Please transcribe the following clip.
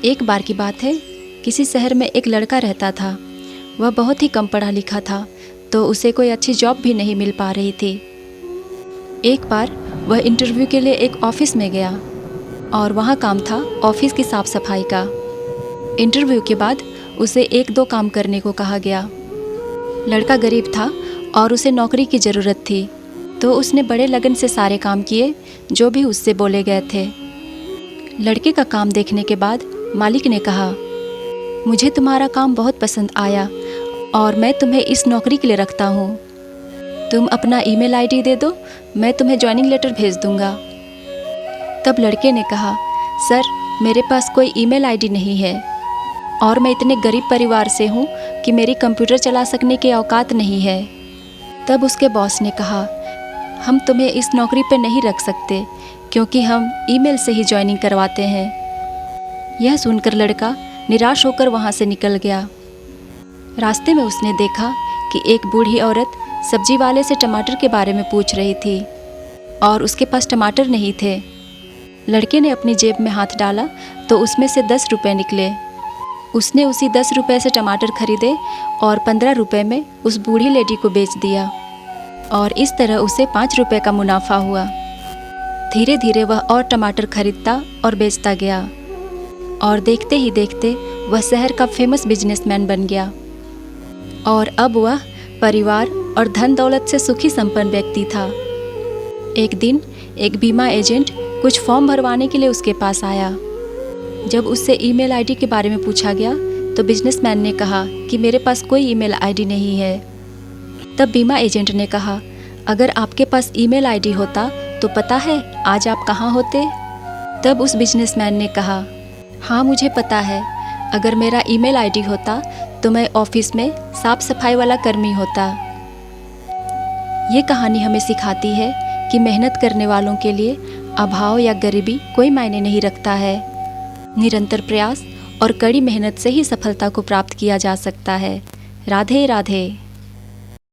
एक बार की बात है, किसी शहर में एक लड़का रहता था। वह बहुत ही कम पढ़ा लिखा था, तो उसे कोई अच्छी जॉब भी नहीं मिल पा रही थी। एक बार वह इंटरव्यू के लिए एक ऑफिस में गया और वहाँ काम था ऑफिस की साफ सफाई का। इंटरव्यू के बाद उसे 1-2 काम करने को कहा गया। लड़का गरीब था और उसे नौकरी की ज़रूरत थी, तो उसने बड़े लगन से सारे काम किए जो भी उससे बोले गए थे। लड़के का काम देखने के बाद मालिक ने कहा, मुझे तुम्हारा काम बहुत पसंद आया और मैं तुम्हें इस नौकरी के लिए रखता हूँ। तुम अपना ईमेल आईडी दे दो, मैं तुम्हें ज्वाइनिंग लेटर भेज दूँगा। तब लड़के ने कहा, सर मेरे पास कोई ईमेल आईडी नहीं है और मैं इतने गरीब परिवार से हूँ कि मेरी कंप्यूटर चला सकने की औकात नहीं है। तब उसके बॉस ने कहा, हम तुम्हें इस नौकरी पर नहीं रख सकते क्योंकि हम ईमेल से ही ज्वाइनिंग करवाते हैं। यह सुनकर लड़का निराश होकर वहाँ से निकल गया। रास्ते में उसने देखा कि एक बूढ़ी औरत सब्जी वाले से टमाटर के बारे में पूछ रही थी और उसके पास टमाटर नहीं थे। लड़के ने अपनी जेब में हाथ डाला तो उसमें से 10 रुपये निकले। उसने उसी 10 रुपये से टमाटर खरीदे और 15 रुपये में उस बूढ़ी लेडी को बेच दिया और इस तरह उसे 5 रुपये का मुनाफा हुआ। धीरे धीरे वह और टमाटर खरीदता और बेचता गया और देखते ही देखते वह शहर का फेमस बिजनेसमैन बन गया और अब वह परिवार और धन दौलत से सुखी संपन्न व्यक्ति था। एक दिन एक बीमा एजेंट कुछ फॉर्म भरवाने के लिए उसके पास आया। जब उससे ईमेल आईडी के बारे में पूछा गया तो बिजनेसमैन ने कहा कि मेरे पास कोई ईमेल आईडी नहीं है। तब बीमा एजेंट ने कहा, अगर आपके पास ईमेल आईडी होता तो पता है आज आप कहाँ होते? तब उस बिजनेसमैन ने कहा, हाँ मुझे पता है, अगर मेरा ईमेल आईडी होता तो मैं ऑफिस में साफ सफाई वाला कर्मी होता। ये कहानी हमें सिखाती है कि मेहनत करने वालों के लिए अभाव या गरीबी कोई मायने नहीं रखता है। निरंतर प्रयास और कड़ी मेहनत से ही सफलता को प्राप्त किया जा सकता है। राधे राधे।